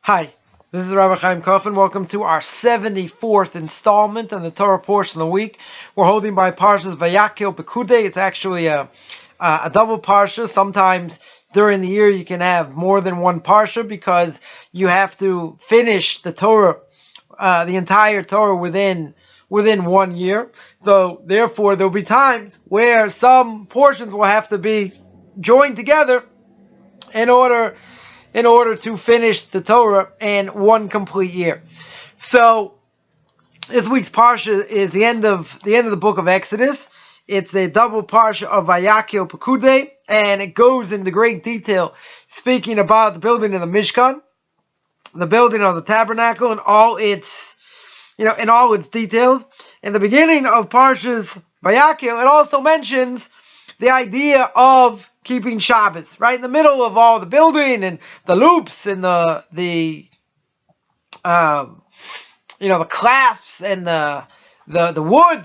Hi, this is Rabbi Chaim Kaufman. Welcome to our 74th installment in the Torah portion of the week. We're holding by Parshas Vayakhel Pekudei. It's actually a double parsha. Sometimes during the year you can have more than one parsha because you have to finish the Torah, the entire Torah within 1 year. So therefore there'll be times where some portions will have to be joined together in order to finish the Torah in one complete year. So this week's parsha is the end of the book of Exodus. It's the double parsha of Vayakhel Pekudei, and it goes into great detail speaking about the building of the Mishkan, the building of the tabernacle, and all its details. In the beginning of Parshas Vayakhel, it also mentions the idea of keeping Shabbos, right in the middle of all the building and the loops and the clasps and the wood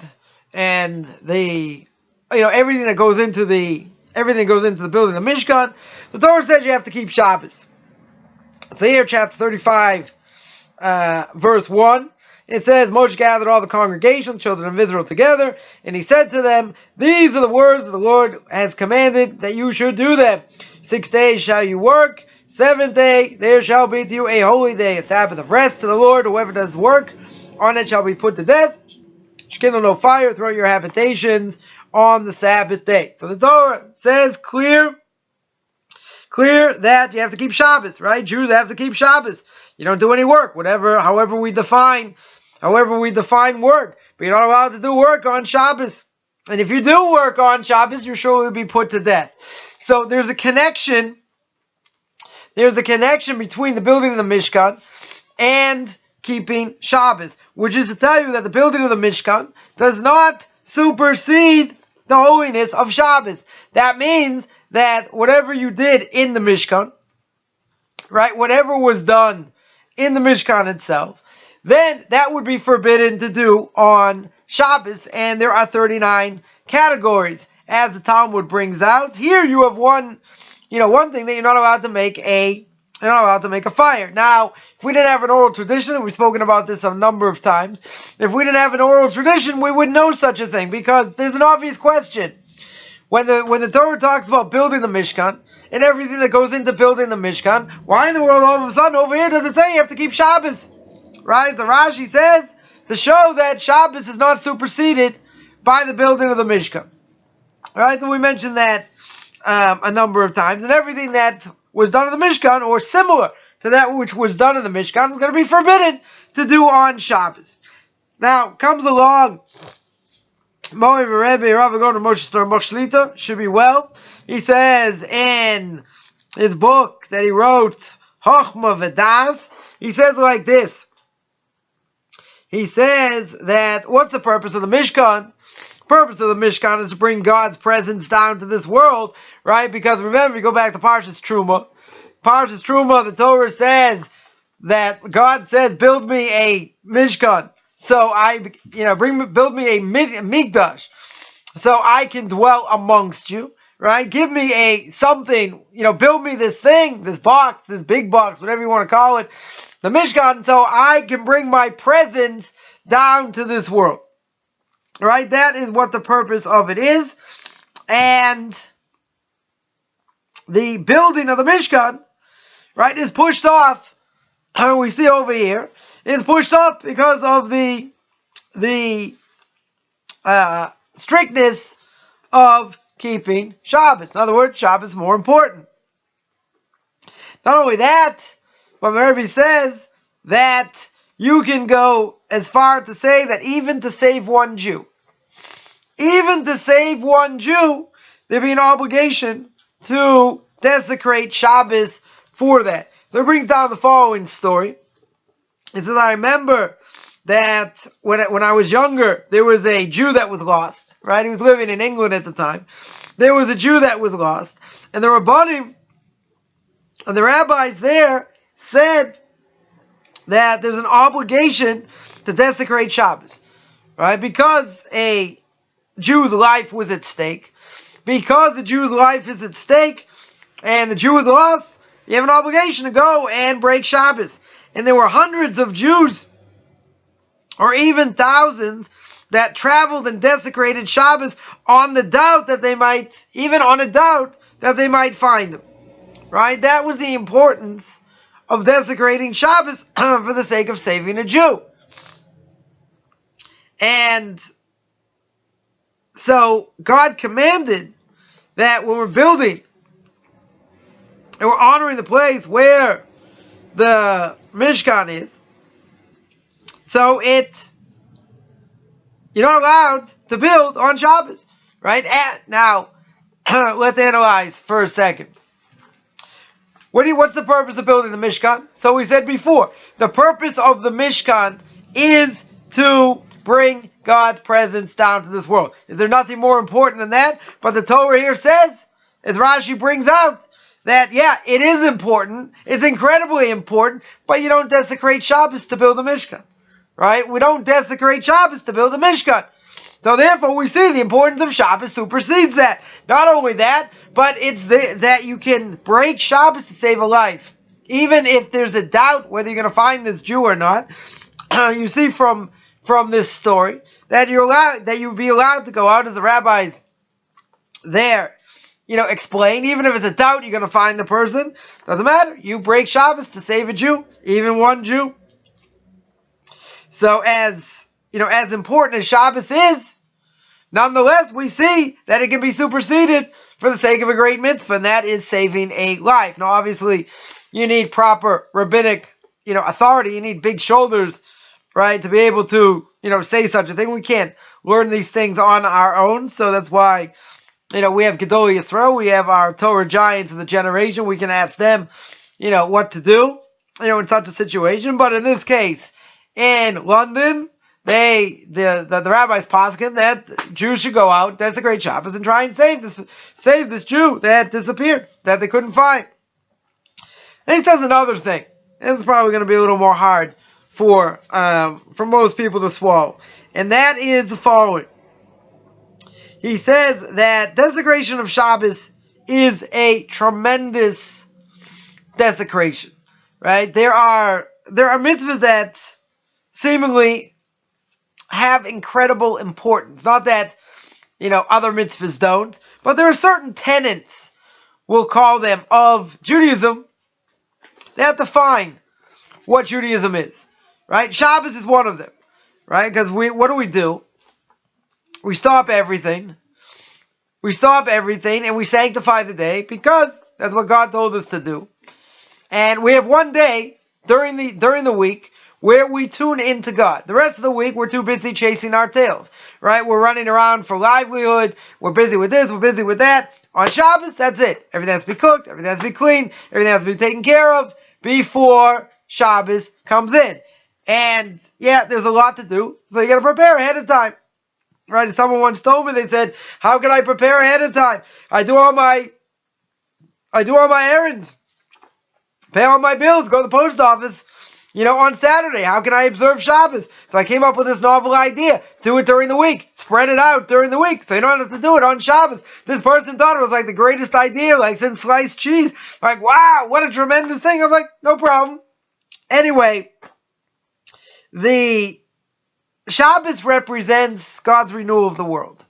and everything that goes into the building of the Mishkan. The Torah says you have to keep Shabbos. So here, chapter 35, verse 1. It says, Moshe gathered all the congregation, children of Israel together, and he said to them, these are the words the Lord has commanded that you should do them. 6 days shall you work, 7th day there shall be to you a holy day, a Sabbath of rest to the Lord. Whoever does work on it shall be put to death. Kindle no fire throughout your habitations on the Sabbath day. So the Torah says clear that you have to keep Shabbos, right? Jews have to keep Shabbos. You don't do any work, however we define work. But you're not allowed to do work on Shabbos. And if you do work on Shabbos, you're sure will be put to death. So there's a connection between the building of the Mishkan and keeping Shabbos, which is to tell you that the building of the Mishkan does not supersede the holiness of Shabbos. That means that whatever you did in the Mishkan, right, whatever was done in the Mishkan itself, then that would be forbidden to do on Shabbos, and there are 39 categories, as the Talmud brings out. Here you have one thing that you're not allowed to make a fire. Now, if we didn't have an oral tradition, and we've spoken about this a number of times, if we didn't have an oral tradition, we wouldn't know such a thing, because there's an obvious question. When the Torah talks about building the Mishkan, and everything that goes into building the Mishkan, why in the world all of a sudden over here does it say you have to keep Shabbos? Right? The Rashi says to show that Shabbos is not superseded by the building of the Mishkan. Right? And we mentioned that a number of times. And everything that was done in the Mishkan, or similar to that which was done in the Mishkan, is going to be forbidden to do on Shabbos. Now, comes along Moed Rebbe Rav Gaon Moshe Shlita, should be well. He says in his book that he wrote, Chochma V'das, he says like this. He says that what's the purpose of the Mishkan? The purpose of the Mishkan is to bring God's presence down to this world, right? Because remember, you go back to Parshas Truma. Parshas Truma, the Torah says that God says, build me a Mishkan. So build me a Mikdash, so I can dwell amongst you, right? Give me something, build me this thing, this box, this big box, whatever you want to call it, the Mishkan, so I can bring my presence down to this world, right? That is what the purpose of it is, and the building of the Mishkan, right, is pushed off. We see over here, is pushed off because of the strictness of keeping Shabbos. In other words, Shabbos is more important. Not only that, but Rebbe says that you can go as far to say that even to save one Jew, there'd be an obligation to desecrate Shabbos for that. So it brings down the following story. It says, I remember that when I was younger, there was a Jew that was lost, right? He was living in England at the time. There was a Jew that was lost, and the Rabbanim and the rabbis there said that there's an obligation to desecrate Shabbos, right? Because a Jew's life was at stake. Because the Jew's life is at stake, and the Jew is lost, you have an obligation to go and break Shabbos. And there were hundreds of Jews, or even thousands, that traveled and desecrated Shabbos on the doubt that they might, even on a doubt that they might find them. Right? That was the importance of desecrating Shabbos for the sake of saving a Jew. And so God commanded that when we're building and we're honoring the place where the Mishkan is, so you're not allowed to build on Shabbos, right? Now, let's analyze for a second. What's the purpose of building the Mishkan? So we said before, the purpose of the Mishkan is to bring God's presence down to this world. Is there nothing more important than that? But the Torah here says, as Rashi brings out, that, yeah, it is important, it's incredibly important, but you don't desecrate Shabbos to build a Mishkan. Right? We don't desecrate Shabbos to build a Mishkan. So therefore we see the importance of Shabbos supersedes that. Not only that, but it's that you can break Shabbos to save a life. Even if there's a doubt whether you're going to find this Jew or not, you see from this story that you'd be allowed to go out as the rabbis there, explain, even if it's a doubt you're going to find the person, doesn't matter. You break Shabbos to save a Jew, even one Jew. So as important as Shabbos is, nonetheless, we see that it can be superseded for the sake of a great mitzvah, and that is saving a life. Now, obviously, you need proper rabbinic, authority. You need big shoulders, right, to be able to, say such a thing. We can't learn these things on our own, so that's why, we have Gedolei Yisrael, we have our Torah giants of the generation. We can ask them, what to do, in such a situation. But in this case, in London, the rabbis poskin that Jews should go out, desecrate Shabbos, and try and save this Jew that disappeared, that they couldn't find. And he says another thing. This is probably going to be a little more hard for most people to swallow, and that is the following. He says that desecration of Shabbos is a tremendous desecration. Right? There are mitzvahs that seemingly have incredible importance. Not that, other mitzvahs don't, but there are certain tenets, we'll call them, of Judaism that define what Judaism is. Right? Shabbos is one of them. Right? Because what do? We stop everything. And we sanctify the day because that's what God told us to do. And we have one day during the week where we tune into God. The rest of the week, we're too busy chasing our tails, right? We're running around for livelihood. We're busy with this. We're busy with that. On Shabbos, that's it. Everything has to be cooked. Everything has to be cleaned. Everything has to be taken care of before Shabbos comes in. And, yeah, there's a lot to do. So you got to prepare ahead of time. Right? Someone once told me, they said, how can I prepare ahead of time? I do all my errands. Pay all my bills. Go to the post office. On Saturday, how can I observe Shabbos? So I came up with this novel idea. Do it during the week. Spread it out during the week. So you don't have to do it on Shabbos. This person thought it was like the greatest idea, like since sliced cheese. Like, wow, what a tremendous thing. I was like, no problem. Anyway, the Shabbos represents God's renewal of the world.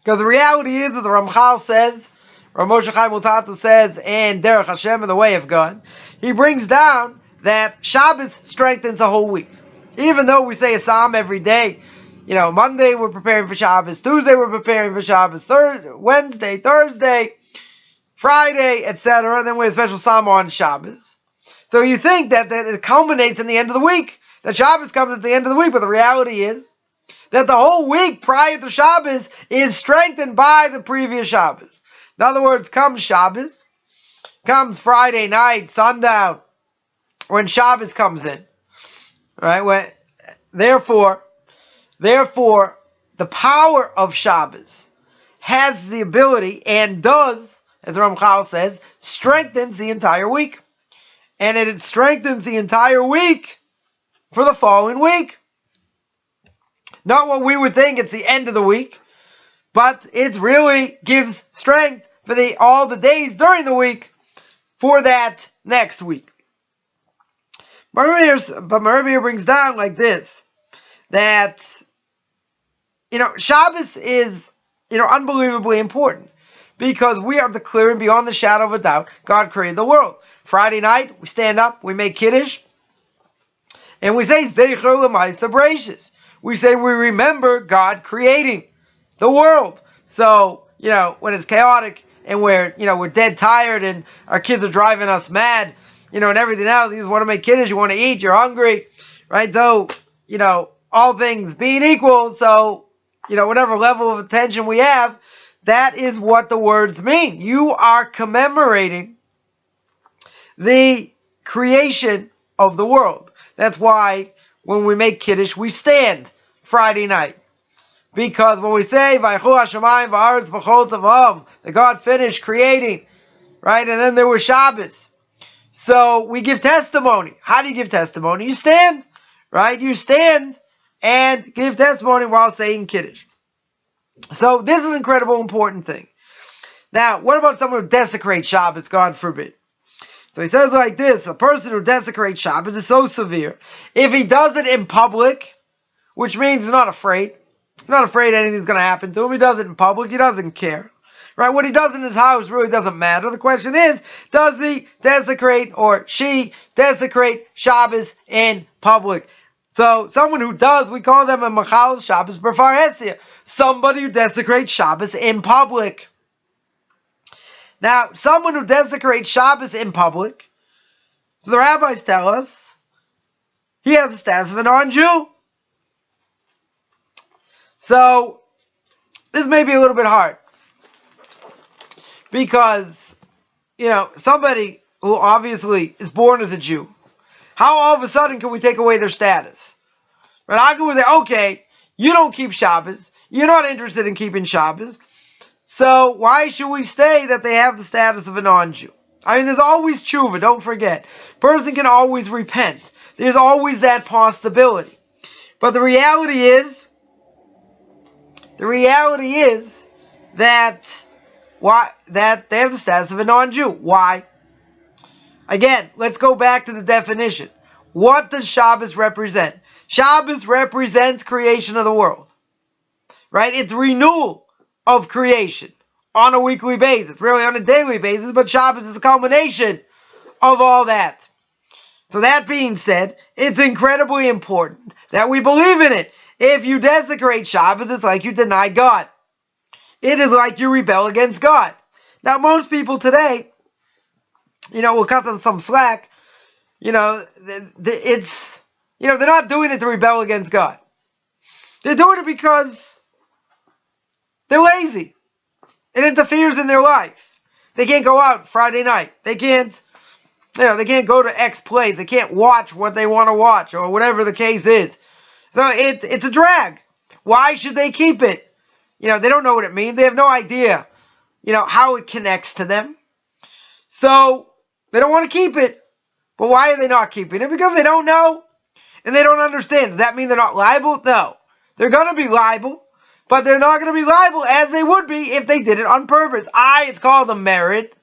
Because the reality is, as the Ramchal says, Rav Moshe Chaim Luzzatto says, and Derech Hashem, in the way of God, he brings down that Shabbos strengthens the whole week. Even though we say a psalm every day, Monday we're preparing for Shabbos, Tuesday we're preparing for Shabbos, Wednesday, Thursday, Friday, etc. Then we have a special psalm on Shabbos. So you think that it culminates in the end of the week, that Shabbos comes at the end of the week, but the reality is that the whole week prior to Shabbos is strengthened by the previous Shabbos. In other words, comes Shabbos, comes Friday night, sundown, when Shabbos comes in, right? Therefore, the power of Shabbos has the ability and does, as Ramchal says, strengthens the entire week. And it strengthens the entire week for the following week. Not what we would think it's the end of the week, but it really gives strength for all the days during the week for that next week. But Rebbe here brings down like this, that, Shabbos is, unbelievably important, because we are declaring beyond the shadow of a doubt, God created the world. Friday night, we stand up, we make Kiddush, and we say, Zeicher l'maisa bereishis. We say we remember God creating the world. So, when it's chaotic, and we're dead tired, and our kids are driving us mad, and everything else, you just want to make Kiddush, you want to eat, you're hungry, right? So, all things being equal, so, whatever level of attention we have, that is what the words mean. You are commemorating the creation of the world. That's why when we make Kiddush, we stand Friday night. Because when we say, Vayakhel hashamayim va'aretz v'chol tzava'am, that God finished creating, right? And then there was Shabbos. So we give testimony. How do you give testimony? You stand, right? You stand and give testimony while saying Kiddush. So this is an incredible important thing. Now, what about someone who desecrates Shabbos, God forbid? So he says like this, a person who desecrates Shabbos is so severe. If he does it in public, which means he's not afraid anything's going to happen to him, he does it in public, he doesn't care. Right? What he does in his house really doesn't matter. The question is, does he desecrate or she desecrate Shabbos in public? So someone who does, we call them a machal Shabbos b'farhesia. Somebody who desecrates Shabbos in public. Now, someone who desecrates Shabbos in public, so the rabbis tell us, he has the status of a non-Jew. So, this may be a little bit hard. Because, somebody who obviously is born as a Jew, how all of a sudden can we take away their status? Right? How can we say, okay, you don't keep Shabbos, you're not interested in keeping Shabbos, so why should we say that they have the status of a non-Jew? I mean, there's always tshuva, don't forget. Person can always repent. There's always that possibility. But the reality is that they have the status of a non-Jew. Why? Again, let's go back to the definition. What does Shabbos represent? Shabbos represents creation of the world. Right? It's renewal of creation on a weekly basis, really on a daily basis, but Shabbos is a culmination of all that. So that being said, it's incredibly important that we believe in it. If you desecrate Shabbos, it's like you deny God. It is like you rebel against God. Now, most people today, will cut them some slack. They're not doing it to rebel against God. They're doing it because they're lazy. It interferes in their life. They can't go out Friday night. They can't go to X place. They can't watch what they want to watch or whatever the case is. So it's a drag. Why should they keep it? They don't know what it means. They have no idea, how it connects to them. So they don't want to keep it. But why are they not keeping it? Because they don't know and they don't understand. Does that mean they're not liable? No. They're going to be liable, but they're not going to be liable as they would be if they did it on purpose. It's called a merit.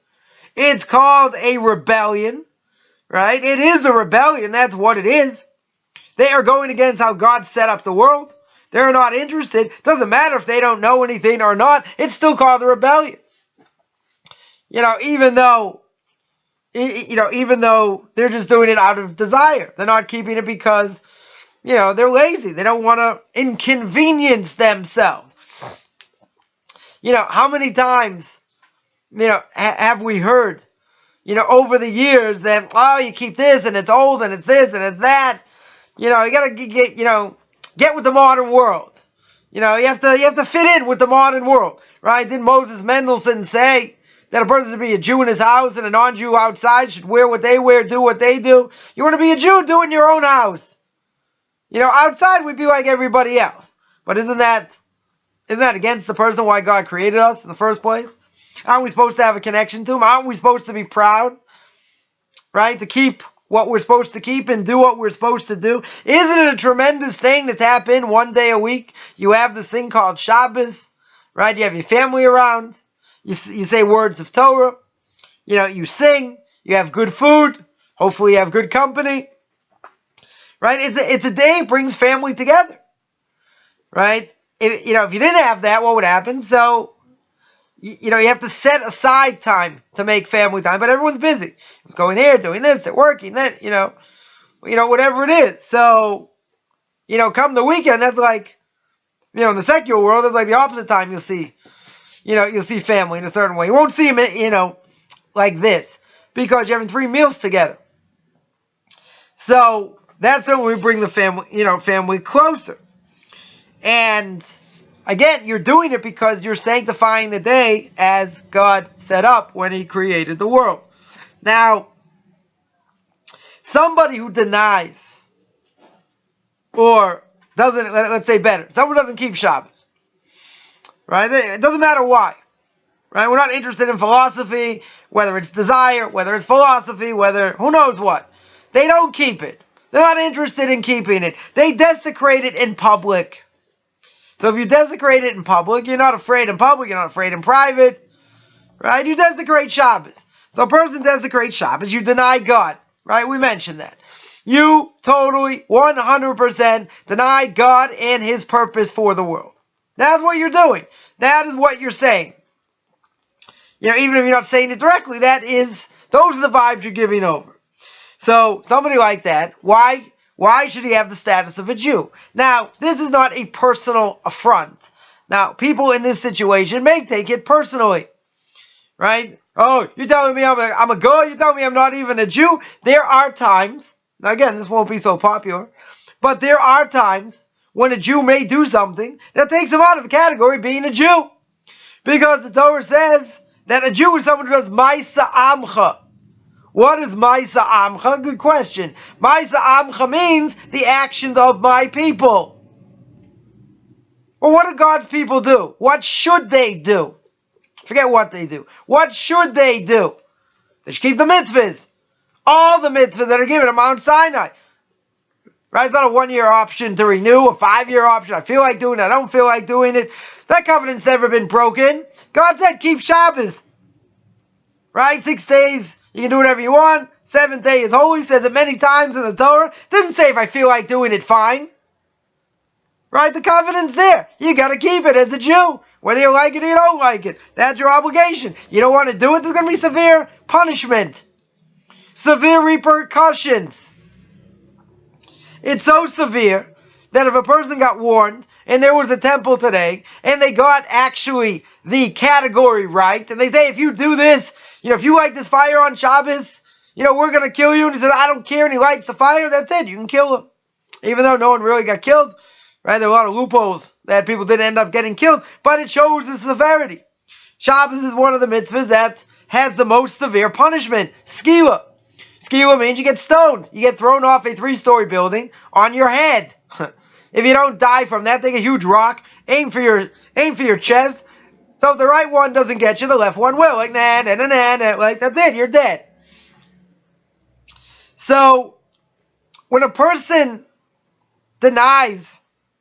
It's called a rebellion, right? It is a rebellion. That's what it is. They are going against how God set up the world. They're not interested. Doesn't matter if they don't know anything or not. It's still called a rebellion. Even though they're just doing it out of desire. They're not keeping it because, they're lazy. They don't want to inconvenience themselves. How many times, have we heard, over the years that, you keep this and it's old and it's this and it's that. You gotta get with the modern world. You have to fit in with the modern world, right? Didn't Moses Mendelssohn say that a person should be a Jew in his house and a non-Jew outside should wear what they wear, do what they do? You want to be a Jew, do it in your own house. Outside we'd be like everybody else. But isn't that against the person why God created us in the first place? Aren't we supposed to have a connection to Him? Aren't we supposed to be proud, right? To keep what we're supposed to keep and do what we're supposed to do. Isn't it a tremendous thing to tap in one day a week? You have this thing called Shabbos, right? You have your family around. You say words of Torah. You sing. You have good food. Hopefully you have good company. right? It's a day that brings family together, right? If you didn't have that, what would happen? So, you have to set aside time to make family time, but everyone's busy. It's going here, doing this, they're working, that, whatever it is. So, come the weekend, that's like, in the secular world, it's like the opposite time you'll see family in a certain way. You won't see them, like this, because you're having 3 meals together. So, that's when we bring the family closer. And, again, you're doing it because you're sanctifying the day as God set up when He created the world. Now, somebody who denies, or doesn't, let's say better, someone who doesn't keep Shabbos, right? It doesn't matter why, right? We're not interested in philosophy, whether it's desire, whether it's philosophy, who knows what. They don't keep it. They're not interested in keeping it. They desecrate it in public. So if you desecrate it in public, you're not afraid in public, you're not afraid in private, right? You desecrate Shabbos. So a person desecrates Shabbos, you deny God, right? We mentioned that. You totally, 100% deny God and His purpose for the world. That's what you're doing. That is what you're saying. Even if you're not saying it directly, those are the vibes you're giving over. So, somebody like that, why should he have the status of a Jew? Now, this is not a personal affront. Now, people in this situation may take it personally, right? Oh, you're telling me I'm a goy? You're telling me I'm not even a Jew? There are times, now again, this won't be so popular, but there are times when a Jew may do something that takes him out of the category of being a Jew. Because the Torah says that a Jew is someone who does Ma'isa Amcha. What is Ma'isa Amcha? Good question. Ma'isa Amcha means the actions of my people. Well, what do God's people do? What should they do? Forget what they do. What should they do? They should keep the mitzvahs. All the mitzvahs that are given at Mount Sinai. Right? It's not a 1-year option to renew, a 5-year option. I feel like doing it, I don't feel like doing it. That covenant's never been broken. God said keep Shabbos. Right? 6 days. You can do whatever you want. 7th day is holy. Says it many times in the Torah. Didn't say if I feel like doing it, fine. Right? The covenant's there. You got to keep it as a Jew. Whether you like it or you don't like it. That's your obligation. You don't want to do it, there's going to be severe punishment. Severe repercussions. It's so severe that if a person got warned and there was a temple today and they got actually the category right and they say if you do this, if you light this fire on Shabbos, we're going to kill you. And he said, I don't care. And he lights the fire. That's it. You can kill him. Even though no one really got killed. Right? There are a lot of loopholes that people didn't end up getting killed. But it shows the severity. Shabbos is one of the mitzvahs that has the most severe punishment. Skila. Skila means you get stoned. You get thrown off a 3-story building on your head. If you don't die from that, take a huge rock, aim for your chest. So if the right one doesn't get you, the left one will. Like, like, that's it, you're dead. So, when a person denies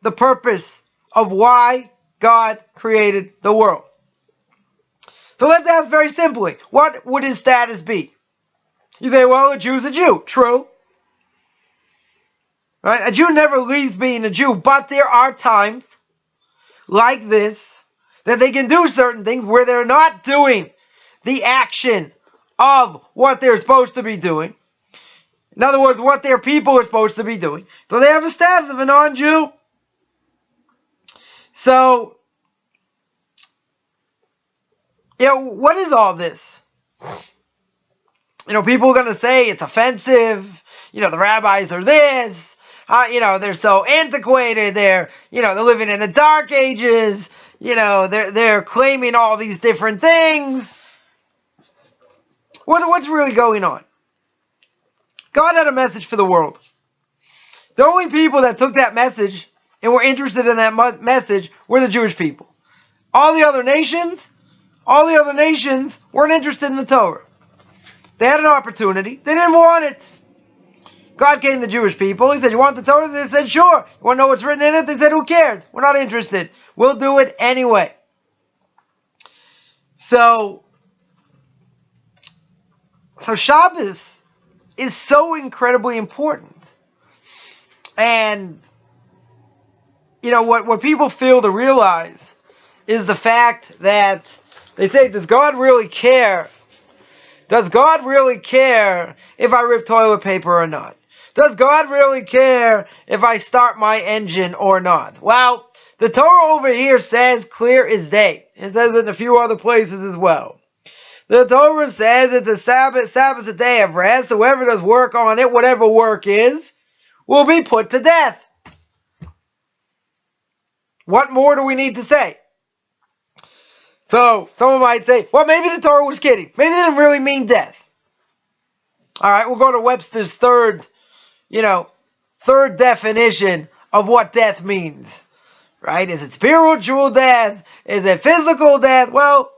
the purpose of why God created the world. So let's ask very simply, what would his status be? You say, well, a Jew's a Jew. True. Right? A Jew never leaves being a Jew, but there are times like this that they can do certain things where they're not doing the action of what they're supposed to be doing. In other words, what their people are supposed to be doing. So they have a status of a non-Jew. So, what is all this? People are going to say it's offensive. The rabbis are this. They're so antiquated. They're living in the dark ages. They're claiming all these different things. What's really going on? God had a message for the world. The only people that took that message and were interested in that message were the Jewish people. All the other nations weren't interested in the Torah. They had an opportunity. They didn't want it. God came to the Jewish people. He said, you want the Torah? They said, sure. You want to know what's written in it? They said, who cares? We're not interested. We'll do it anyway. So Shabbos is so incredibly important. And, what people fail to realize is the fact that they say, does God really care? Does God really care if I rip toilet paper or not? Does God really care if I start my engine or not? Well, the Torah over here says clear as day. It says it in a few other places as well. The Torah says it's a Sabbath, a day of rest. Whoever does work on it, whatever work is, will be put to death. What more do we need to say? So, someone might say, well, maybe the Torah was kidding. Maybe they didn't really mean death. Alright, we'll go to Webster's third definition of what death means. Right? Is it spiritual death? Is it physical death? Well,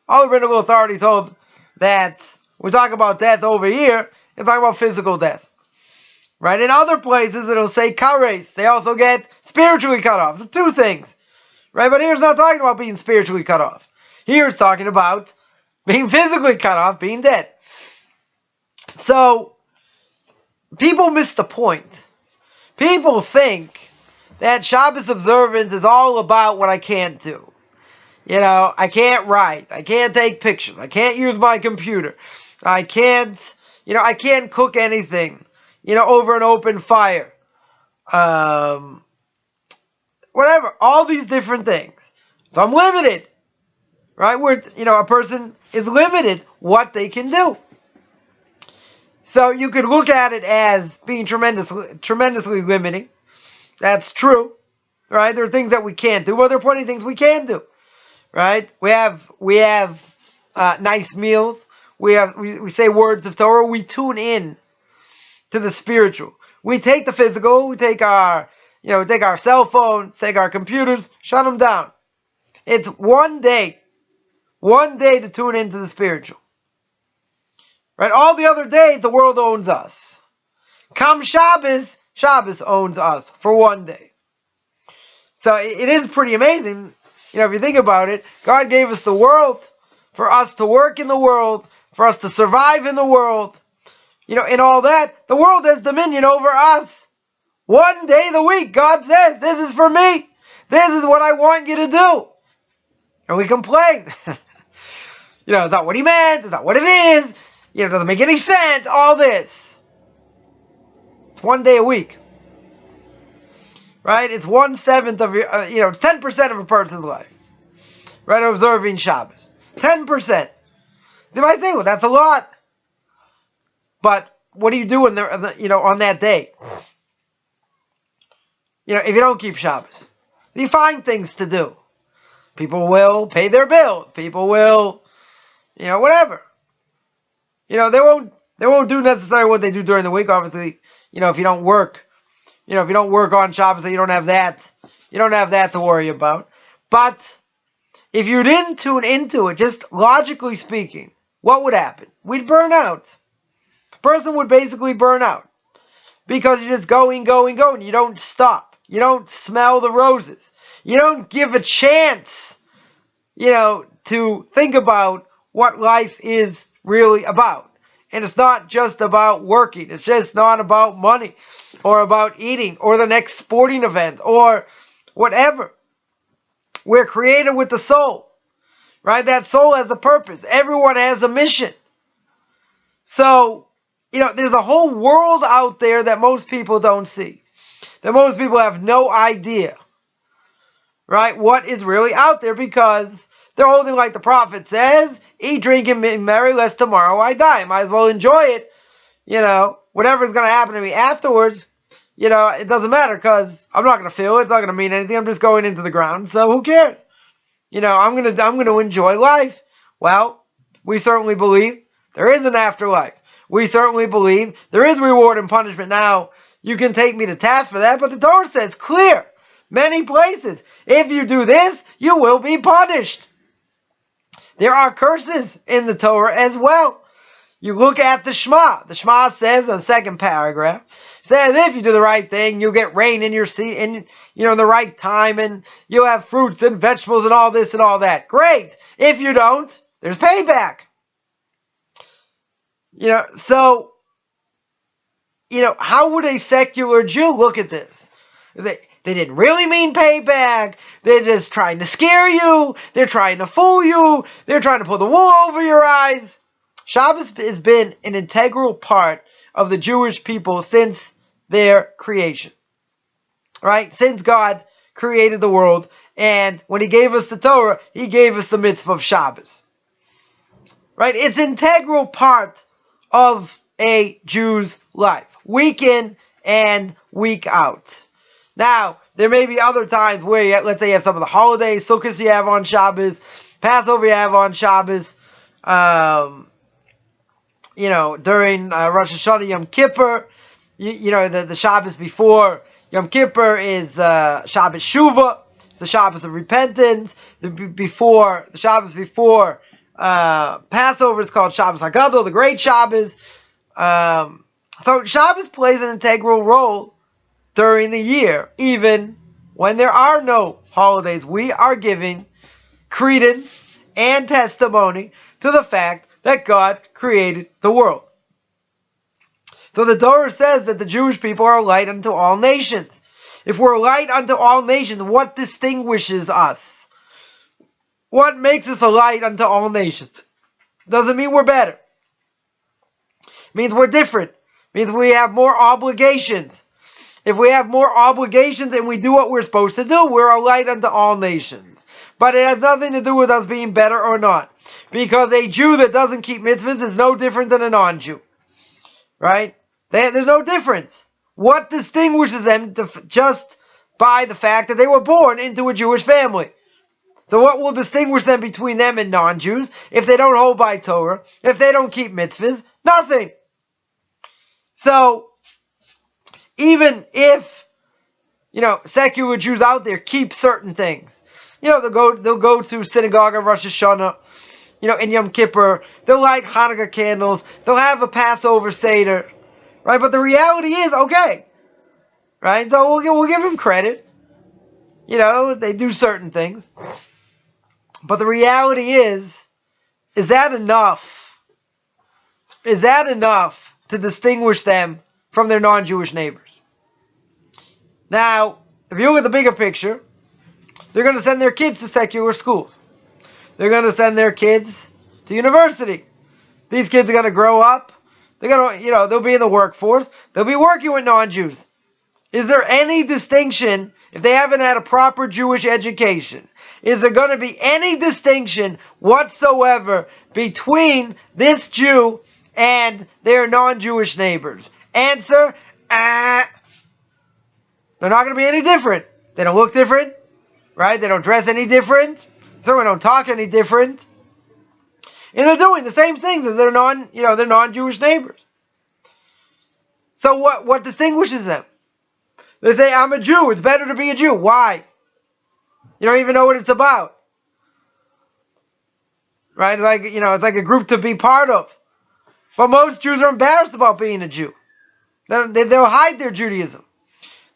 all the rabbinical authorities hold that we talk about death over here, it's talking about physical death. Right? In other places, it'll say kares. They also get spiritually cut off. So two things. Right? But here it's not talking about being spiritually cut off. Here it's talking about being physically cut off, being dead. So, people miss the point. People think that Shabbos observance is all about what I can't do. I can't write. I can't take pictures. I can't use my computer. I can't cook anything, over an open fire. Whatever. All these different things. So I'm limited. Right? Where, a person is limited what they can do. So you could look at it as being tremendously limiting. That's true. Right? There are things that we can't do, but there are plenty of things we can do. Right? We have nice meals. We say words of Torah. We tune in to the spiritual. We take the physical. We take our cell phones, take our computers, shut them down. It's one day to tune into the spiritual. Right? All the other days, the world owns us. Come Shabbos, Shabbos owns us for one day. So it is pretty amazing. If you think about it, God gave us the world for us to work in the world, for us to survive in the world. In all that, the world has dominion over us. One day of the week, God says, this is for me. This is what I want you to do. And we complain. It's not what he meant. It's not what it is. It doesn't make any sense. All this. It's one day a week. Right? It's 1/7 of your, it's 10% of a person's life. Right? Observing Shabbos. 10%. You might think, well, that's a lot. But what do you do on that day? If you don't keep Shabbos, you find things to do. People will pay their bills. People will, whatever. They won't do necessarily what they do during the week. Obviously, if you don't work, if you don't work on Shabbos, you don't have that to worry about. But if you didn't tune into it, just logically speaking, what would happen? We'd burn out. The person would basically burn out because you're just going. You don't stop. You don't smell the roses. You don't give a chance, to think about what life is really about. And it's not just about working. It's just not about money or about eating or the next sporting event or whatever. We're created with the soul, right? That soul has a purpose. Everyone has a mission. So, there's a whole world out there that most people don't see. That most people have no idea, right, what is really out there, because they're holding, like the prophet says, eat, drink, and be merry, lest tomorrow I die. Might as well enjoy it. Whatever's going to happen to me afterwards, it doesn't matter, because I'm not going to feel it. It's not going to mean anything. I'm just going into the ground, so who cares? I'm going to enjoy life. Well, we certainly believe there is an afterlife. We certainly believe there is reward and punishment. Now, you can take me to task for that, but the Torah says clear, many places, if you do this, you will be punished. There are curses in the Torah as well. You look at the Shema. The Shema says in the second paragraph, says if you do the right thing, you'll get rain in your seed, in the right time, and you'll have fruits and vegetables and all this and all that. Great. If you don't, there's payback. So how would a secular Jew look at this? They didn't really mean payback. They're just trying to scare you. They're trying to fool you. They're trying to pull the wool over your eyes. Shabbos has been an integral part of the Jewish people since their creation. Right? Since God created the world, and when He gave us the Torah, He gave us the mitzvah of Shabbos. Right? It's an integral part of a Jew's life, week in and week out. Now, there may be other times where, let's say you have some of the holidays, Sukkot you have on Shabbos, Passover you have on Shabbos, during Rosh Hashanah, Yom Kippur, the Shabbos before Yom Kippur is Shabbos Shuvah, the Shabbos of repentance. The Shabbos before Passover is called Shabbos HaGadol, the Great Shabbos. So Shabbos plays an integral role during the year, even when there are no holidays. We are giving credence and testimony to the fact that God created the world. So the Torah says that the Jewish people are a light unto all nations. If we're a light unto all nations, what distinguishes us? What makes us a light unto all nations? Doesn't mean we're better. It means we're different. It means we have more obligations. If we have more obligations and we do what we're supposed to do, we're a light unto all nations. But it has nothing to do with us being better or not. Because a Jew that doesn't keep mitzvahs is no different than a non-Jew. Right? There's no difference. What distinguishes them just by the fact that they were born into a Jewish family? So what will distinguish them between them and non-Jews if they don't hold by Torah, if they don't keep mitzvahs? Nothing. So, even if, secular Jews out there keep certain things, they'll go to synagogue on Rosh Hashanah, in Yom Kippur, they'll light Hanukkah candles, they'll have a Passover Seder, right? But the reality is, okay, right? So we'll give them credit, they do certain things. But the reality is that enough? Is that enough to distinguish them from their non-Jewish neighbors? Now, if you look at the bigger picture, they're going to send their kids to secular schools. They're going to send their kids to university. These kids are going to grow up. They're going to, they'll be in the workforce. They'll be working with non-Jews. Is there any distinction if they haven't had a proper Jewish education? Is there going to be any distinction whatsoever between this Jew and their non-Jewish neighbors? Answer, they're not going to be any different. They don't look different, right? They don't dress any different. Certainly don't talk any different. And they're doing the same things as their non-Jewish neighbors. So what distinguishes them? They say, I'm a Jew. It's better to be a Jew. Why? You don't even know what it's about. Right? It's like a group to be part of. But most Jews are embarrassed about being a Jew. They'll hide their Judaism.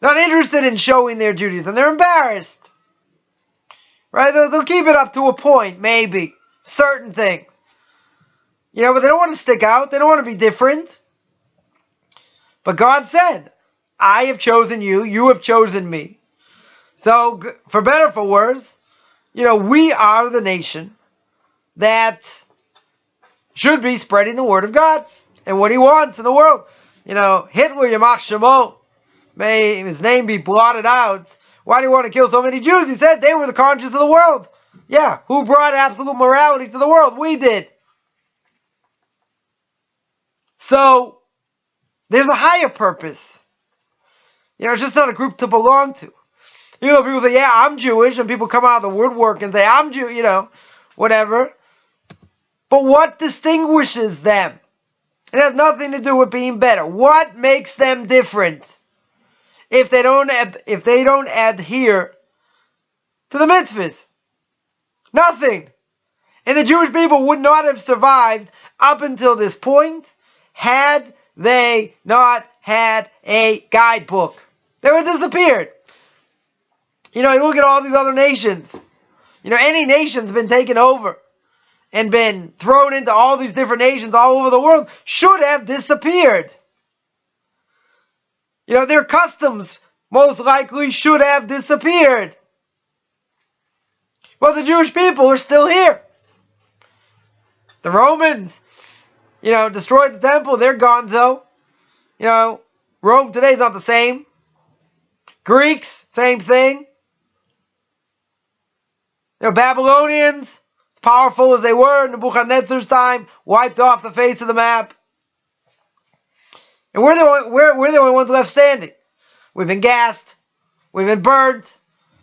Not interested in showing their Judaism. They're embarrassed. Right? They'll keep it up to a point, maybe. Certain things. But they don't want to stick out. They don't want to be different. But God said, I have chosen you. You have chosen me. So, for better or for worse, we are the nation that should be spreading the word of God and what He wants in the world. Hitler, Yamach Shemo, may his name be blotted out. Why do you want to kill so many Jews? He said they were the conscience of the world. Yeah, who brought absolute morality to the world? We did. So, there's a higher purpose. It's just not a group to belong to. People say, yeah, I'm Jewish, and people come out of the woodwork and say, I'm Jew, whatever. But what distinguishes them? It has nothing to do with being better. What makes them different if they don't adhere to the mitzvahs? Nothing. And the Jewish people would not have survived up until this point had they not had a guidebook. They would have disappeared. You look at all these other nations. Any nation's been taken over and been thrown into all these different nations all over the world should have disappeared. their customs most likely should have disappeared. But the Jewish people are still here. The Romans, destroyed the temple. They're gonzo. Rome today is not the same. Greeks, same thing. Babylonians, as powerful as they were in Nebuchadnezzar's time, wiped off the face of the map. And we're the only ones left standing. We've been gassed. We've been burned.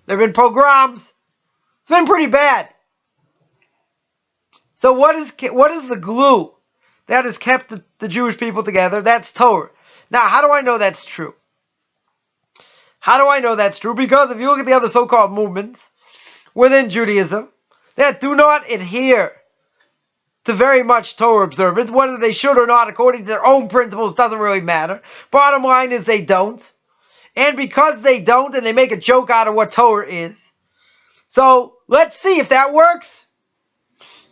There have been pogroms. It's been pretty bad. So what is the glue that has kept the Jewish people together? That's Torah. Now, how do I know that's true? How do I know that's true? Because if you look at the other so-called movements within Judaism that do not adhere to very much Torah observance, whether they should or not according to their own principles doesn't really matter. Bottom line is they don't. And because they don't, and they make a joke out of what Torah is. So let's see if that works.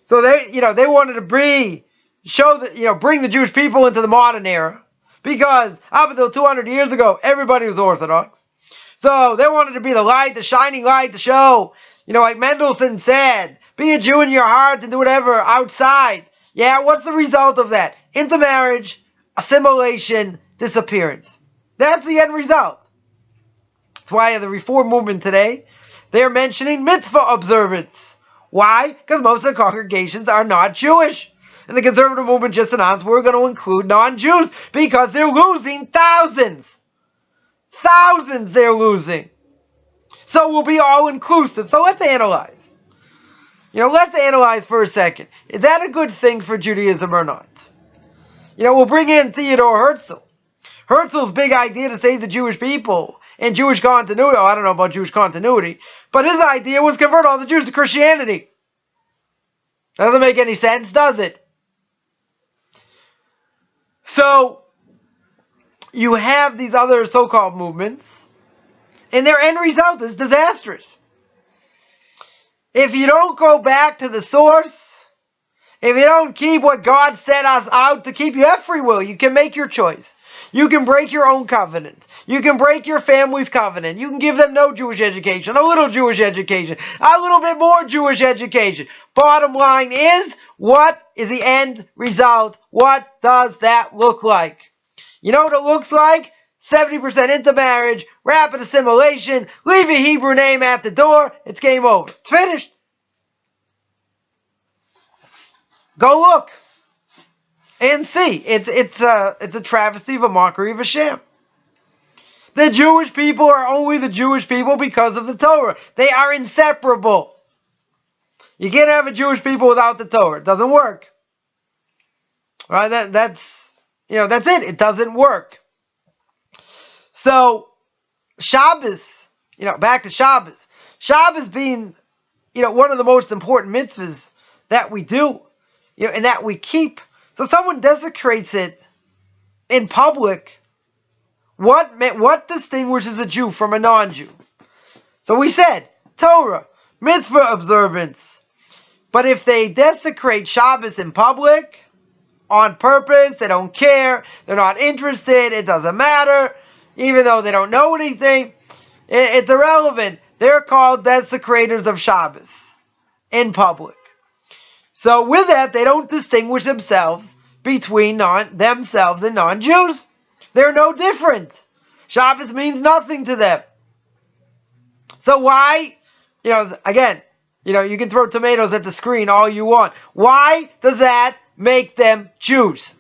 So they wanted to bring the Jewish people into the modern era, because up until 200 years ago, everybody was Orthodox. So they wanted to be the light, the shining light, to show, like Mendelssohn said, be a Jew in your heart and do whatever outside. Yeah, what's the result of that? Intermarriage, assimilation, disappearance. That's the end result. That's why the Reform movement today, they're mentioning mitzvah observance. Why? Because most of the congregations are not Jewish. And the conservative movement just announced we're going to include non-Jews because they're losing thousands. Thousands they're losing. So we'll be all inclusive. So let's analyze. Let's analyze for a second. Is that a good thing for Judaism or not? We'll bring in Theodore Herzl. Herzl's big idea to save the Jewish people and Jewish continuity. I don't know about Jewish continuity, but his idea was convert all the Jews to Christianity. That doesn't make any sense, does it? So, you have these other so-called movements, and their end result is disastrous. If you don't go back to the source, if you don't keep what God set us out to keep, you have free will. You can make your choice. You can break your own covenant. You can break your family's covenant. You can give them no Jewish education, a little Jewish education, a little bit more Jewish education. Bottom line is, what is the end result? What does that look like? You know what it looks like? 70% intermarriage, rapid assimilation, leave your Hebrew name at the door, it's game over. It's finished. Go look and see. It's a travesty of a mockery of a sham. The Jewish people are only the Jewish people because of the Torah. They are inseparable. You can't have a Jewish people without the Torah. It doesn't work. Right? That's it. It doesn't work. So, Shabbos, back to Shabbos. Shabbos being, one of the most important mitzvahs that we do, and that we keep. So someone desecrates it in public. What distinguishes a Jew from a non-Jew? So we said, Torah, mitzvah observance. But if they desecrate Shabbos in public, on purpose, they don't care, they're not interested, it doesn't matter, even though they don't know anything, it's irrelevant. They're called desecrators of Shabbos in public. So with that, they don't distinguish themselves between themselves and non-Jews. They're no different. Shabbos means nothing to them. So why, again, you can throw tomatoes at the screen all you want. Why does that make them Jews?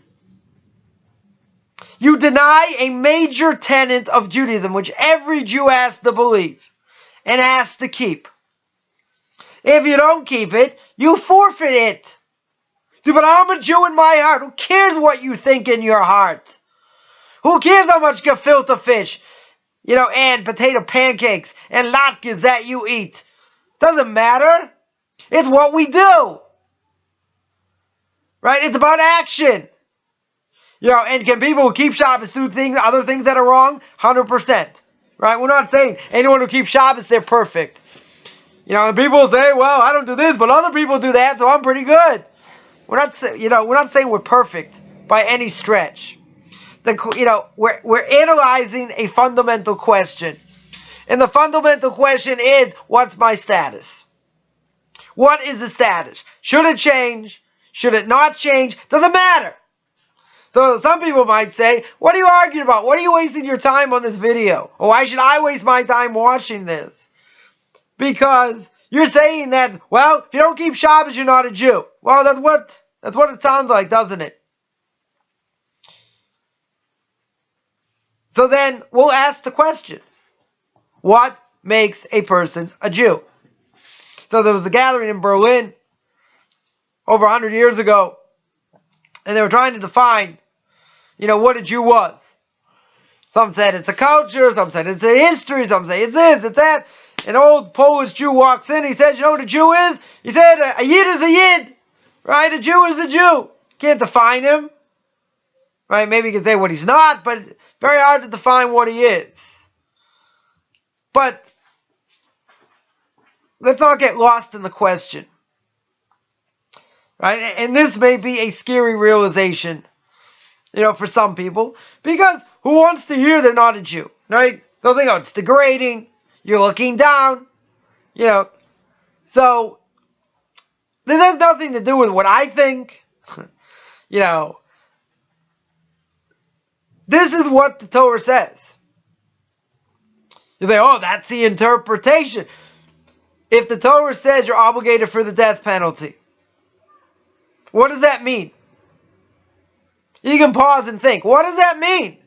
You deny a major tenet of Judaism, which every Jew has to believe and has to keep. If you don't keep it, you forfeit it. But I'm a Jew in my heart. Who cares what you think in your heart? Who cares how much gefilte fish, and potato pancakes and latkes that you eat? Doesn't matter. It's what we do. Right? It's about action. And can people who keep Shabbos do other things that are wrong? 100%. Right? We're not saying anyone who keeps Shabbos, they're perfect. And people say, well, I don't do this, but other people do that, so I'm pretty good. We're not saying we're perfect by any stretch. we're analyzing a fundamental question. And the fundamental question is, what's my status? What is the status? Should it change? Should it not change? Doesn't matter. So some people might say, what are you arguing about? What are you wasting your time on this video? Or why should I waste my time watching this? Because you're saying that, well, if you don't keep Shabbos, you're not a Jew. Well, that's what it sounds like, doesn't it? So then we'll ask the question, what makes a person a Jew? So there was a gathering in Berlin over 100 years ago, and they were trying to define, what a Jew was. Some said it's a culture, some said it's a history, some say it's this, it's that. An old Polish Jew walks in, he says, you know what a Jew is? He said, a Yid is a Yid, right? A Jew is a Jew. Can't define him, right? Maybe you can say what he's not, but it's very hard to define what he is. But let's not get lost in the question, right? And this may be a scary realization, for some people, because who wants to hear they're not a Jew, right? They'll think, it's degrading, you're looking down, So, this has nothing to do with what I think, This is what the Torah says. You say, that's the interpretation. If the Torah says you're obligated for the death penalty, what does that mean? You can pause and think, what does that mean?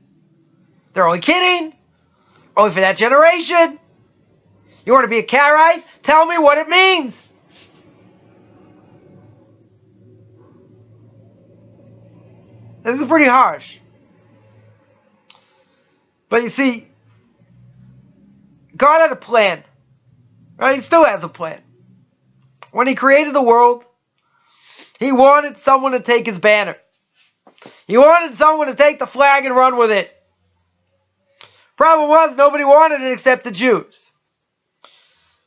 They're only kidding. Only for that generation. You want to be a Karaite? Tell me what it means. This is pretty harsh. But you see, God had a plan. Right? He still has a plan. When he created the world, he wanted someone to take his banner. He wanted someone to take the flag and run with it. Problem was, nobody wanted it except the Jews.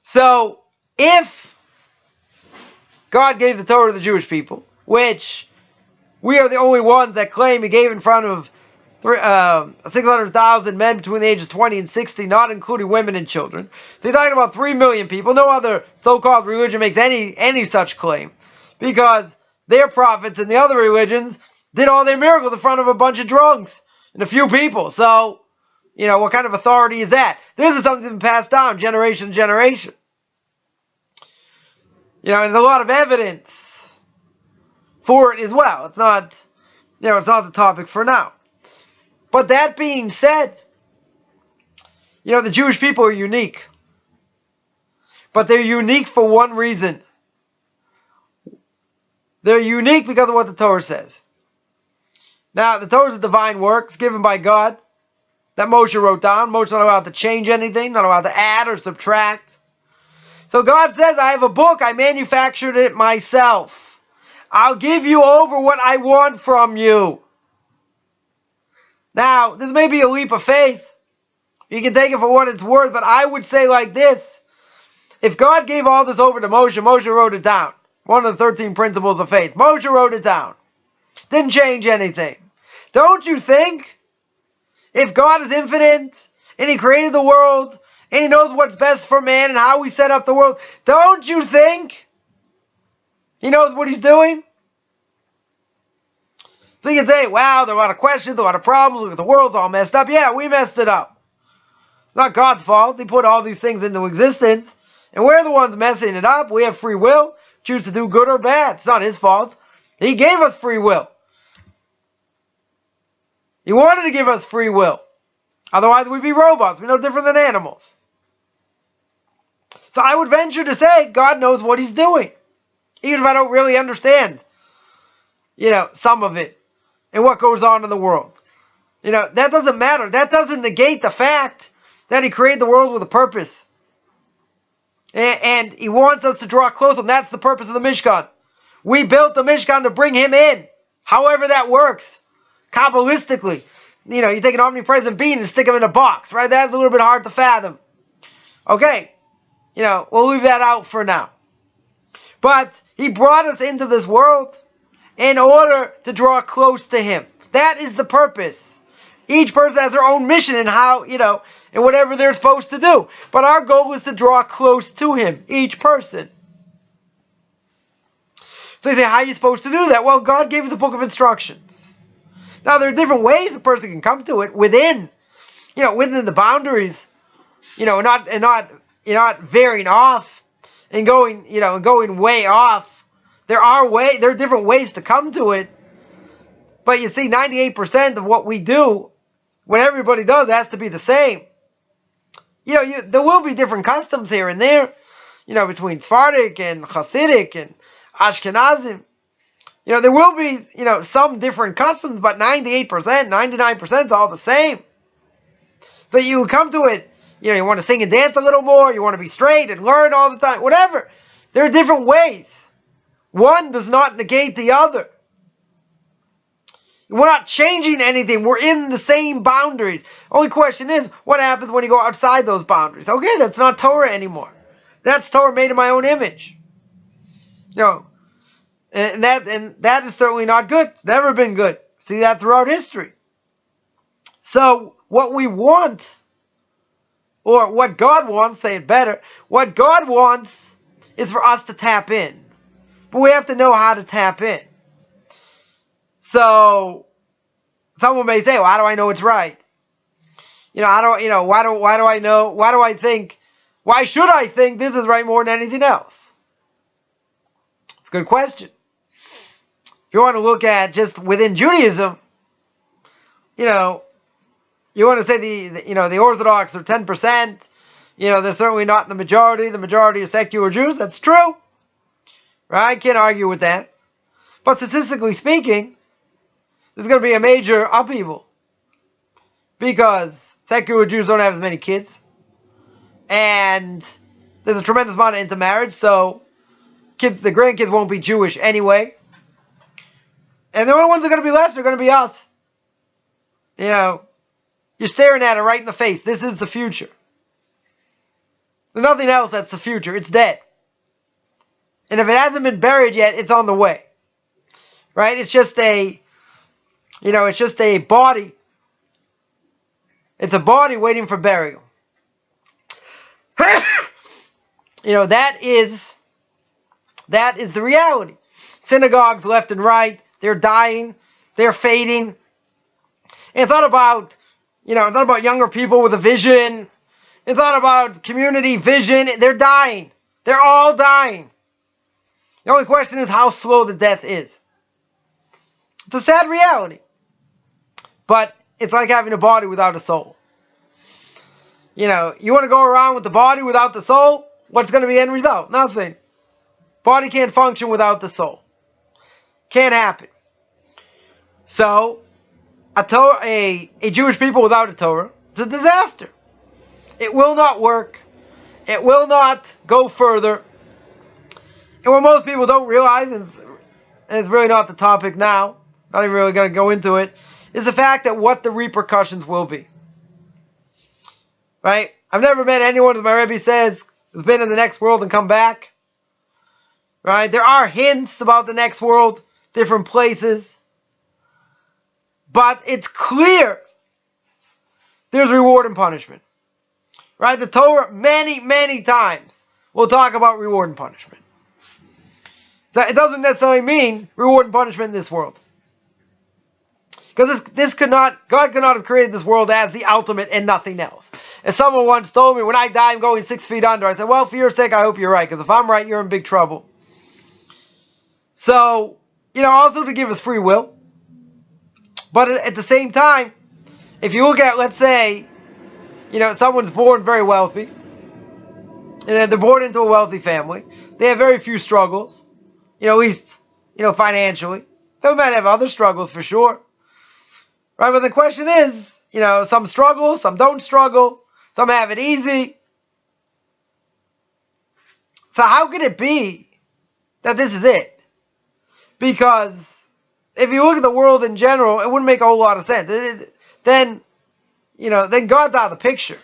So, if God gave the Torah to the Jewish people, which we are the only ones that claim he gave in front of 600,000 men between the ages 20 and 60, not including women and children. So you're talking about 3 million people. No other so-called religion makes any such claim, because their prophets and the other religions did all their miracles in front of a bunch of drunks and a few people. So, what kind of authority is that? This is something that's been passed down generation to generation. And there's a lot of evidence for it as well. It's not, it's not the topic for now. But that being said, the Jewish people are unique. But they're unique for one reason. They're unique because of what the Torah says. Now, the Torah is a divine work. It's given by God that Moshe wrote down. Moshe's not allowed to change anything, not allowed to add or subtract. So God says, I have a book. I manufactured it myself. I'll give you over what I want from you. Now, this may be a leap of faith. You can take it for what it's worth, but I would say like this. If God gave all this over to Moshe, Moshe wrote it down. One of the 13 principles of faith. Moshe wrote it down. Didn't change anything. Don't you think, if God is infinite, and he created the world, and he knows what's best for man and how we set up the world, don't you think he knows what he's doing? So you can say, wow, there are a lot of questions, a lot of problems, look at the world's all messed up. Yeah, we messed it up. It's not God's fault. He put all these things into existence. And we're the ones messing it up. We have free will. Choose to do good or bad. It's not his fault. He gave us free will. He wanted to give us free will. Otherwise we'd be robots. We're no different than animals. So I would venture to say God knows what he's doing. Even if I don't really understand, some of it. And what goes on in the world. That doesn't matter. That doesn't negate the fact that he created the world with a purpose. And he wants us to draw close, and that's the purpose of the Mishkan. We built the Mishkan to bring him in. However that works. Kabbalistically. You take an omnipresent being and stick him in a box, right? That's a little bit hard to fathom. Okay. We'll leave that out for now. But he brought us into this world in order to draw close to him. That is the purpose. Each person has their own mission and how, and whatever they're supposed to do. But our goal is to draw close to Him, each person. So you say, how are you supposed to do that? Well, God gave us the book of instructions. Now, there are different ways a person can come to it within the boundaries, not veering off and going way off. There are different ways to come to it. But you see, 98% of what we do, what everybody does, has to be the same. There will be different customs here and there, between Sephardic and Hasidic and Ashkenazim. There will be, some different customs, but 98%, 99% is all the same. So you come to it, you want to sing and dance a little more, you want to be straight and learn all the time, whatever. There are different ways. One does not negate the other. We're not changing anything. We're in the same boundaries. Only question is, what happens when you go outside those boundaries? Okay, that's not Torah anymore. That's Torah made in my own image. And that is certainly not good. It's never been good. See that throughout history. So what we want, or what God wants, say it better, what God wants is for us to tap in. But we have to know how to tap in. So someone may say, well, how do I know it's right? Why should I think this is right more than anything else? It's a good question. If you want to look at just within Judaism, you want to say the Orthodox are 10%, they're certainly not the majority. The majority are secular Jews. That's true. Right? I can't argue with that. But statistically speaking, there's going to be a major upheaval. Because secular Jews don't have as many kids. And there's a tremendous amount of intermarriage, so the grandkids won't be Jewish anyway. And the only ones that are going to be left are going to be us. You're staring at it right in the face. This is the future. There's nothing else that's the future. It's dead. And if it hasn't been buried yet, it's on the way. Right? It's just a body. It's a body waiting for burial. That is the reality. Synagogues left and right, they're dying, they're fading. And it's not about, younger people with a vision. It's not about community vision. They're dying. They're all dying. The only question is how slow the death is. It's a sad reality. But it's like having a body without a soul. You want to go around with the body without the soul? What's going to be the end result? Nothing. Body can't function without the soul. Can't happen. So, a Jewish people without a Torah is a disaster. It will not work. It will not go further. And what most people don't realize, and it's really not the topic now, not even really going to go into it, is the fact that what the repercussions will be. Right? I've never met anyone, as my Rebbe says, who's been in the next world and come back. Right? There are hints about the next world, different places. But it's clear there's reward and punishment. Right? The Torah, many, many times, will talk about reward and punishment. So it doesn't necessarily mean reward and punishment in this world. Because God could not have created this world as the ultimate and nothing else. As someone once told me, when I die, I'm going 6 feet under. I said, well, for your sake, I hope you're right. Because if I'm right, you're in big trouble. So, also to give us free will. But at the same time, if you look at, let's say, someone's born very wealthy. And they're born into a wealthy family. They have very few struggles. At least, financially. They might have other struggles for sure. Right, but the question is, some struggle, some don't struggle, some have it easy. So how could it be that this is it? Because if you look at the world in general, it wouldn't make a whole lot of sense. Then God's out of the picture.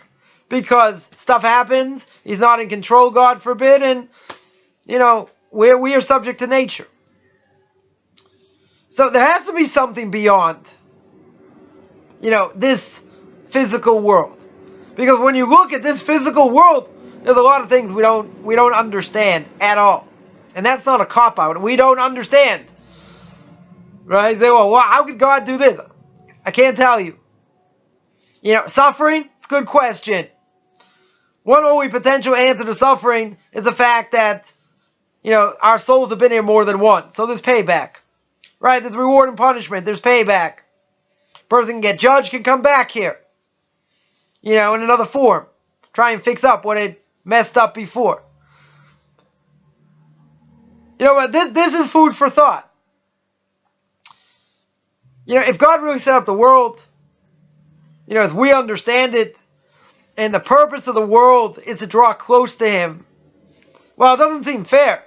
Because stuff happens, He's not in control, God forbid, and, we are subject to nature. So there has to be something beyond. this physical world. Because when you look at this physical world, there's a lot of things we don't understand at all. And that's not a cop-out. We don't understand. Right? Say, well, how could God do this? I can't tell you. Suffering? It's a good question. One only potential answer to suffering is the fact that, our souls have been here more than once. So there's payback. Right? There's reward and punishment. There's payback. Person can get judged, can come back here. In another form. Try and fix up what it messed up before. But this is food for thought. If God really set up the world, as we understand it, and the purpose of the world is to draw close to Him, well, it doesn't seem fair.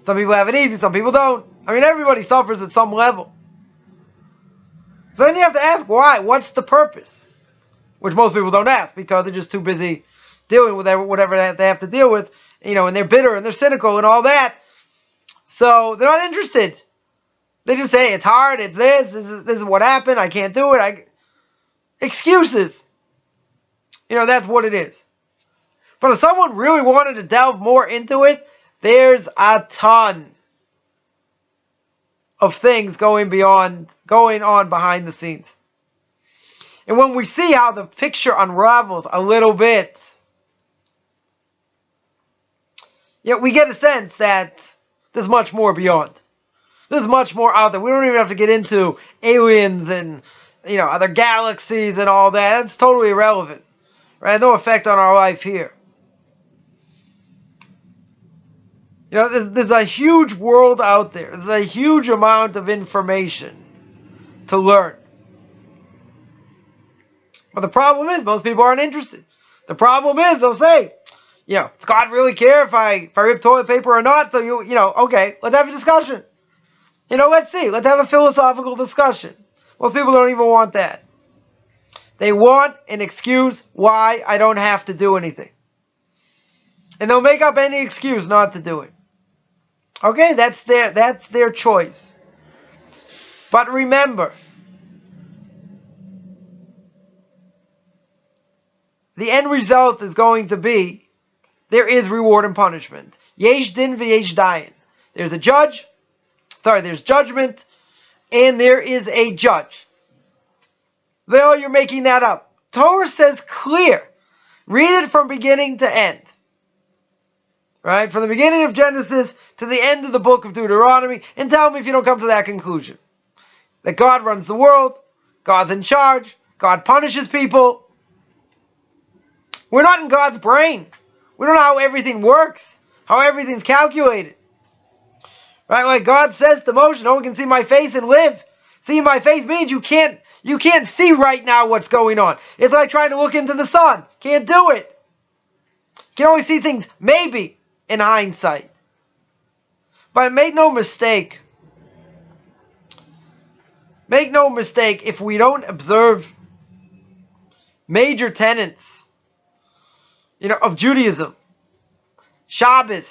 Some people have it easy, some people don't. Everybody suffers at some level. So then you have to ask why. What's the purpose? Which most people don't ask because they're just too busy dealing with whatever they have to deal with, and they're bitter and they're cynical and all that. So they're not interested. They just say, it's hard, it's this is what happened, I can't do it. Excuses. That's what it is. But if someone really wanted to delve more into it, there's a ton of things going on behind the scenes. And when we see how the picture unravels a little bit, we get a sense that there's much more beyond. There's much more out there. We don't even have to get into aliens and, other galaxies and all that. That's totally irrelevant. Right? No effect on our life here. There's a huge world out there. There's a huge amount of information to learn. But the problem is, most people aren't interested. The problem is, they'll say, does God really care if I rip toilet paper or not? So, okay, let's have a discussion. Let's see. Let's have a philosophical discussion. Most people don't even want that. They want an excuse why I don't have to do anything. And they'll make up any excuse not to do it. Okay, that's their choice. But remember, the end result is going to be, there is reward and punishment. Yesh din v'yesh dayan. There's judgment, and there is a judge. Though you're making that up. Torah says clear. Read it from beginning to end. Right? From the beginning of Genesis to the end of the book of Deuteronomy, and tell me if you don't come to that conclusion. That God runs the world, God's in charge, God punishes people. We're not in God's brain. We don't know how everything works, how everything's calculated. Right? Like God says to Moshe, no one can see my face and live. See my face means you can't see right now what's going on. It's like trying to look into the sun. Can't do it. You can only see things maybe in hindsight. But make no mistake, if we don't observe major tenets, of Judaism, Shabbos,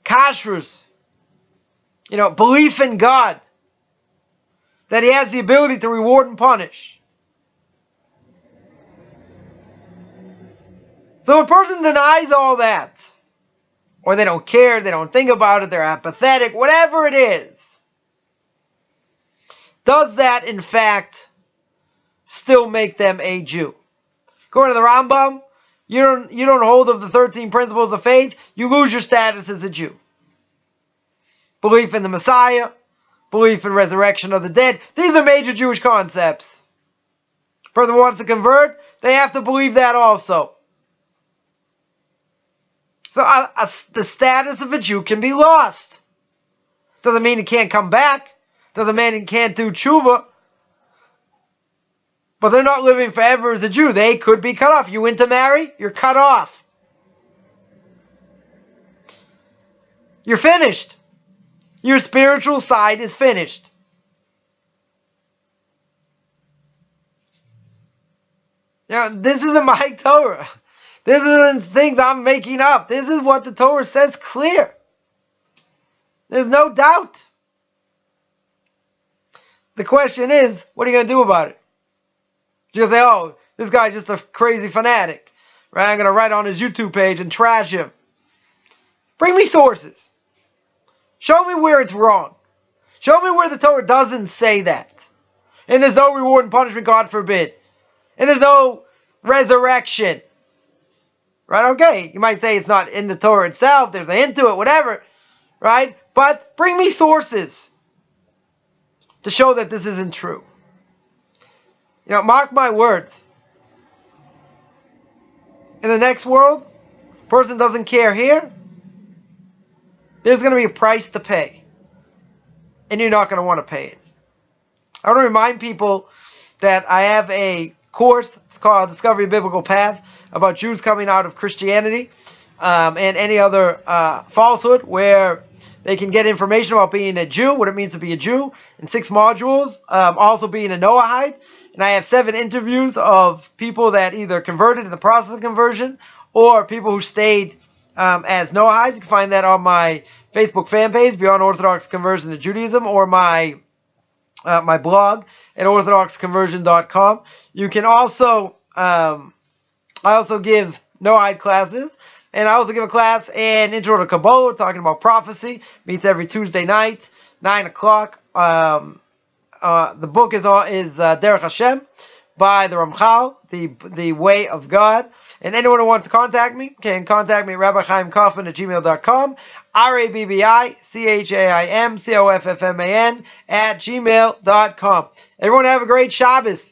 Kashrus, belief in God, that He has the ability to reward and punish. So a person denies all that, or they don't care, they don't think about it, they're apathetic, whatever it is, does that in fact still make them a Jew? According to the Rambam, you don't hold of the 13 principles of faith, you lose your status as a Jew. Belief in the Messiah, belief in resurrection of the dead, these are major Jewish concepts. If a person wants to convert, they have to believe that also. So the status of a Jew can be lost. Doesn't mean he can't come back. Doesn't mean he can't do tshuva. But they're not living forever as a Jew. They could be cut off. You went to marry, you're cut off. You're finished. Your spiritual side is finished. Now, this isn't my Torah. This isn't things I'm making up. This is what the Torah says clear. There's no doubt. the question is, what are you going to do about it? You're going to say, oh, this guy's just a crazy fanatic. Right? I'm going to write on his YouTube page and trash him. Bring me sources. Show me where it's wrong. Show me where the Torah doesn't say that. And there's no reward and punishment, God forbid. And there's no resurrection. Right? Okay, you might say it's not in the Torah itself. There's a hint to it, whatever. Right? But bring me sources to show that this isn't true. You know, mark my words. In the next world, person doesn't care here, there's going to be a price to pay. And you're not going to want to pay it. I want to remind people that I have a course, it's called Discovery of Biblical Path, about Jews coming out of Christianity and any other falsehood, where they can get information about being a Jew, what it means to be a Jew, in 6 modules, also being a Noahide. And I have 7 interviews of people that either converted in the process of conversion or people who stayed as Noahides. You can find that on my Facebook fan page, Beyond Orthodox Conversion to Judaism, or my my blog at orthodoxconversion.com. You can also, I also give Noahide classes, and I also give a class in Intro to Kabbalah, talking about prophecy. Meets every Tuesday night, 9 o'clock. The book is Derech Hashem by the Ramchal, the Way of God. And anyone who wants to contact me can contact me at rabbichaimkaufman@gmail.com, RABBICHAIMCOFFMAN @gmail.com. Everyone have a great Shabbos.